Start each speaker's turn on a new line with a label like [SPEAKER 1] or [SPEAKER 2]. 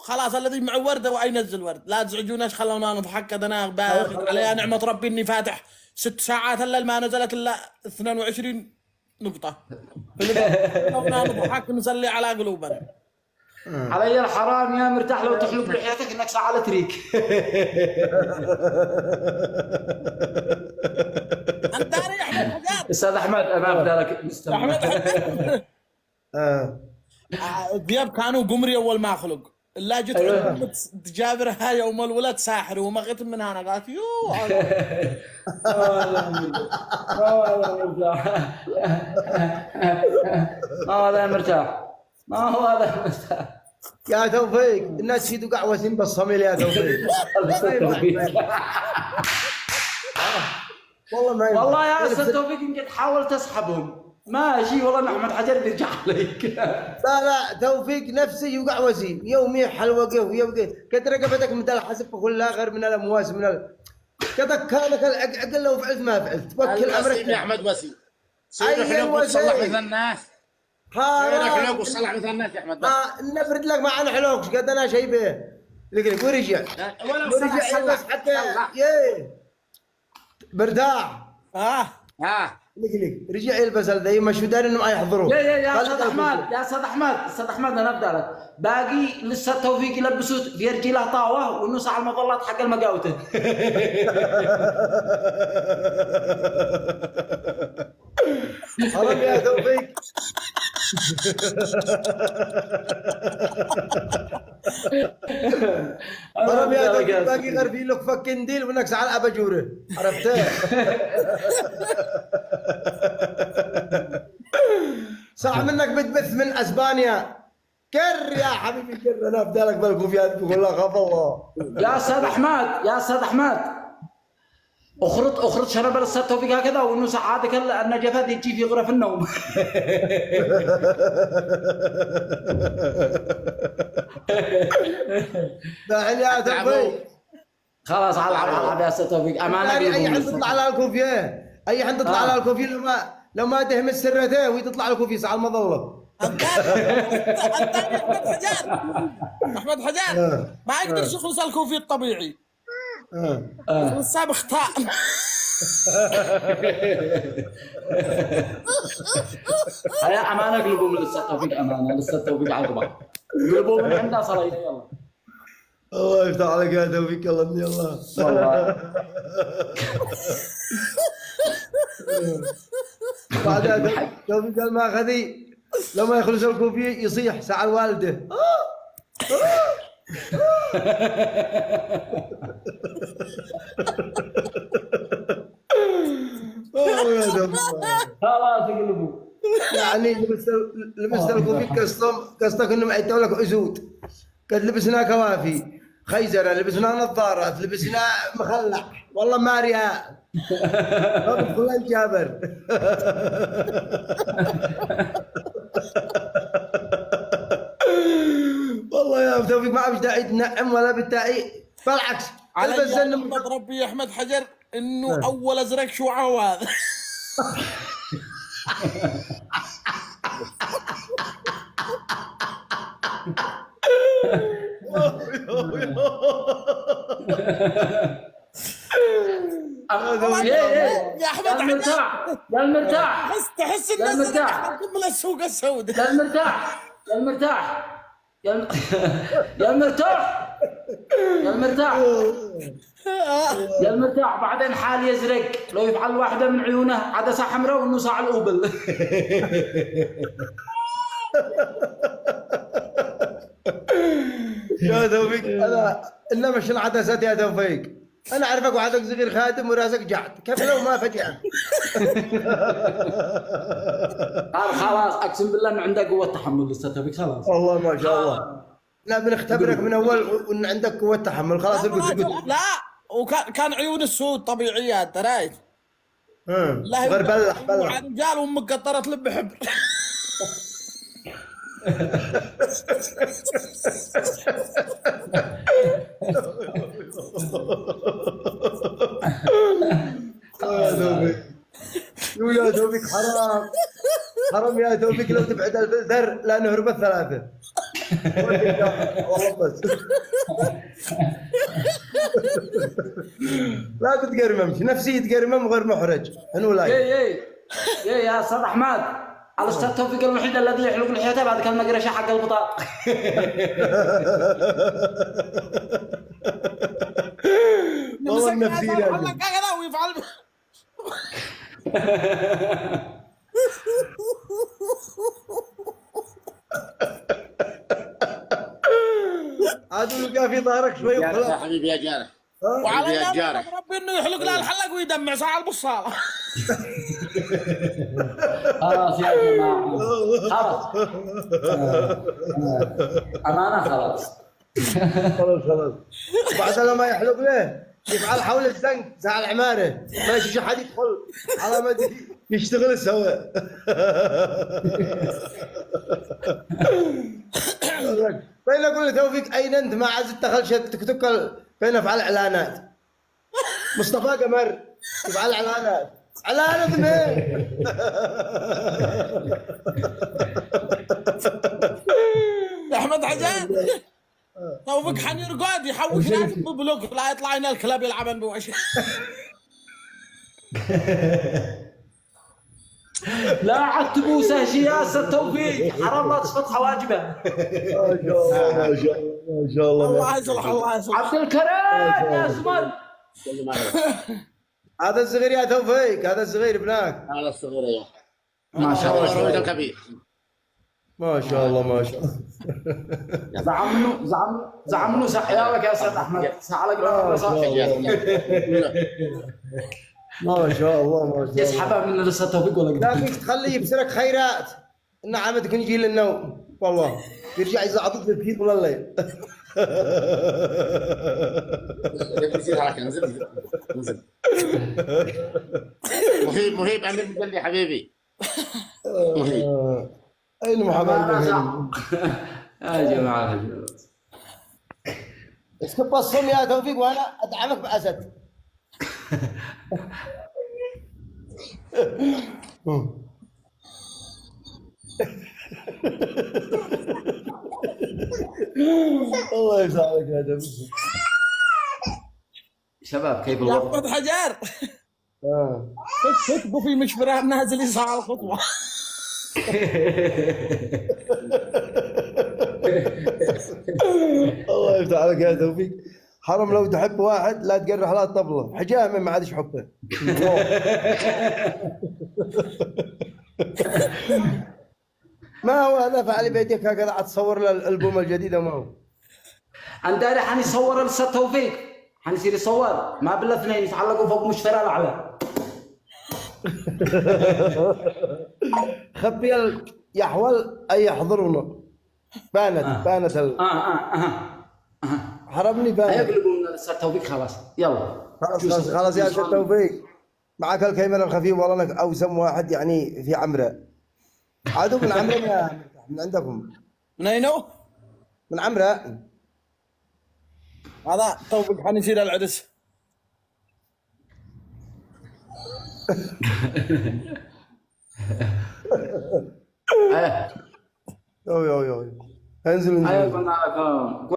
[SPEAKER 1] خلاص الذي معه وردة وينزل ورد، لا تزعجوناش خلونا نضحك كذا. انا باخذ عليها نعمة ربي اني فاتح 6 ساعات الا ما نزلت الا 22 نقطة. خلونا نضحك نصلي على قلوبنا.
[SPEAKER 2] علي الحرام يا مرتاح لو تحلق لحيتك انك ساعة تريك.
[SPEAKER 1] انت يا احمد حجار.
[SPEAKER 2] استاذ احمد انا بدالك
[SPEAKER 1] احمد حجار. الدياب كانوا قمري اول ما خلق، لا جت جابرها يوم الولد ساحر وما غت منها. انا قالت يو
[SPEAKER 2] ما هذا مرتاح، ما هو هذا مرتاح
[SPEAKER 3] يا توفيق. الناس يدوا قعوة بالصميل يا توفيق.
[SPEAKER 2] والله يا استاذ توفيق انت تحاول تسحبهم ماشي، والله احمد حجر بيرجع عليك.
[SPEAKER 3] لا توفيق نفسي يوقع وسيم يومي حلوة يوقع قد رقبتك مثل حسب كلها غير من الامواس من كذا كانك العقل لو فعلت ما فعلت توكل امرك
[SPEAKER 1] يا احمد وسيم.
[SPEAKER 3] اي
[SPEAKER 1] وصلح مثل الناس.
[SPEAKER 3] خلاص
[SPEAKER 1] حلوق وصلح مثل الناس يا احمد.
[SPEAKER 3] نفرد لك ما انا حلوقش قد انا شيء به لك ورجع بس حتى برتاح. لك رجع يلبس هذا مش داري انه ما يحضروا.
[SPEAKER 2] يا استاذ احمد يا استاذ احمد انا بدالك باقي لسه توفيق يلبسوا في رجله طاوه والنص على المظلات حق المقاوته.
[SPEAKER 3] حرام يا توفيق. حرام يا توفيق باقي غير في لك فك كنديل ونكس على الاباجوره عرفته. صح منك بتبث من اسبانيا. كر يا حبيبي كر. انا ابدالك بالكوفيات بقول لك خاف الله.
[SPEAKER 2] يا استاذ احمد اخرط شرب الاستاذ توفيق هكذا والنص عادك النجفات تجي في غرف النوم.
[SPEAKER 3] داحل يا توفيق.
[SPEAKER 2] خلاص على يا استاذ توفيق امانه.
[SPEAKER 3] اي حد تطلع على الكوفيه اي حد تطلع على الكوفيه لو ما دهم السرته وهي تطلع الكوفيه على المظله.
[SPEAKER 1] احمد حجار ما يقدرش يخلص الكوفي الطبيعي. السابق اخطاء.
[SPEAKER 2] هيا امانه قلبوا من الاستاذ توفيق امانه الاستاذ توفيق عقبه قلبوا من عنده صلايه. يلا
[SPEAKER 3] الله يفتح عليك يا توفيق. يلا يلا
[SPEAKER 2] والله.
[SPEAKER 3] بعد توفيق قال ما خذي لو ما يخلص الكوفيه يصيح ساعه الوالده.
[SPEAKER 2] خلاص يقلبوا
[SPEAKER 3] يعني لبست الكوفي قصدك انهم عيتوا لك اسود. قد لبسنا كوافي خيزره لبسنا نظارات لبسنا مخلع والله ما رياء. فلان جابر. والله يا توفيق ما عرفش داعي تنعم ولا بالداعي بالعكس.
[SPEAKER 1] على ربي يا احمد حجر انه اول ازرق شو عواد.
[SPEAKER 2] يا احمد يا المرتاح
[SPEAKER 1] تحس الناس من السوق السوداء.
[SPEAKER 2] يا المرتاح يا المرتاح بعدين حال يزرق لو يفعل واحده من عيونه عدسه حمراء والنص على الاوبل.
[SPEAKER 3] يا توفيق انا مش العدسات يا توفيق. انا اعرفك وعدك صغير خادم وراسك جعد كيف لو ما فجأة.
[SPEAKER 2] خلاص اقسم بالله انه عندك قوه تحمل استاذ توفيق. خلاص
[SPEAKER 3] والله ما شاء الله. لا بنختبرك من اول وان عندك قوه تحمل. خلاص
[SPEAKER 1] لا وكان عيون السود طبيعيات ترايت.
[SPEAKER 3] غير بلح
[SPEAKER 1] رجال ومقطره تلب حبر.
[SPEAKER 3] يا توفيق حرام يا توفيق لو تبعد الفلتر لا نهرب الثلاثه. والله بس لا تتقرممش، نفسي يتقرمم غير محرج. حنو لايك.
[SPEAKER 2] اي يا استاذ احمد، الاستاذ توفيق الوحيد الذي يحلق لحيته بعد كلمه قرشه حق البطاق.
[SPEAKER 3] والله نفسي
[SPEAKER 1] هذا كذا ويفعل.
[SPEAKER 3] عاد لقى في ظهرك شوي
[SPEAKER 4] يا
[SPEAKER 3] وخلاص.
[SPEAKER 4] حبيبي يا جارح.
[SPEAKER 1] وعلى
[SPEAKER 4] يا جارح.
[SPEAKER 1] ربي انه يحلق له الحلق ويدمع ساعه البصاله.
[SPEAKER 2] خلاص يا جماعه، خلاص امانه خلاص.
[SPEAKER 3] خلاص بعد لما يحلق له يفعل حول الزنق ساعة العمارة، ما يشوف حد يدخل على ما يشتغل سوا. فين اقول لتوفيق اين انت ما عاد دخل تيك توك فين افعل اعلانات. مصطفى قمر يفعل اعلانات. اعلانات مين؟
[SPEAKER 1] يا احمد حجاج توفيق حنير قاعد يحوش ناس ببلوك لا يطلع لنا الكلاب يلعبن بوش.
[SPEAKER 2] لا عاد تبوسه شياسه توفيق، حرام لا تسقط حواجبه.
[SPEAKER 3] ما شاء الله
[SPEAKER 1] الله يصلح الله يصلح.
[SPEAKER 2] عبد الكريم يا زمن.
[SPEAKER 3] هذا الصغير يا توفيق، هذا الصغير ابنك.
[SPEAKER 4] هذا الصغير ايوه.
[SPEAKER 2] ما شاء الله.
[SPEAKER 4] هذا الكبير.
[SPEAKER 3] ما شاء الله ما شاء الله.
[SPEAKER 2] زعم منه سحيالك يا استاذ احمد، سحالك
[SPEAKER 3] ما شاء الله ما شاء الله.
[SPEAKER 2] يسحبها من الاستاذ توفيق ولا
[SPEAKER 3] لكن تخليه يبصرك خيرات ان عمدك يجي للنوم والله يرجع يزعطك بالكيد ولا الليل.
[SPEAKER 4] انزل. مهيب امير مجلي حبيبي. مهيب.
[SPEAKER 3] اين محمد؟
[SPEAKER 2] يا جماعه
[SPEAKER 3] اسكب الصم يا توفيق وانا ادعمك باسد. الله يسعدك يا توفيق.
[SPEAKER 2] شباب كيف
[SPEAKER 1] يا
[SPEAKER 2] الوضع؟
[SPEAKER 1] احمد حجار كتبوا في مشبره نازل يسعى الخطوه.
[SPEAKER 3] الله يفتح عليك يا توفيق. حرام لو تحب واحد لا تقرح له الطبله، حجامه ما عادش حبه. ما هو هذا فعل بيدك هكذا عاد تصور له الالبوم الجديده ما هو.
[SPEAKER 2] عندنا حنصور الاستاذ توفيق، حنصير يصور ما بالاثنين يتعلقوا فوق مشترى الاعلى.
[SPEAKER 3] خبي يحول اي يحضرنا. بانت حرمني بانت.
[SPEAKER 2] يقلبوا من الاستاذ توفيق خلاص يلا.
[SPEAKER 3] خلاص يا استاذ توفيق معك الكاميرا الخفيف والله انك اوسم واحد يعني في عمره. عادوا من عمره من عندكم.
[SPEAKER 1] من اينو؟
[SPEAKER 3] من عمره.
[SPEAKER 1] هذا توفيق حنشيل العرس.
[SPEAKER 3] يو انزل
[SPEAKER 2] ايوه قلنا لكم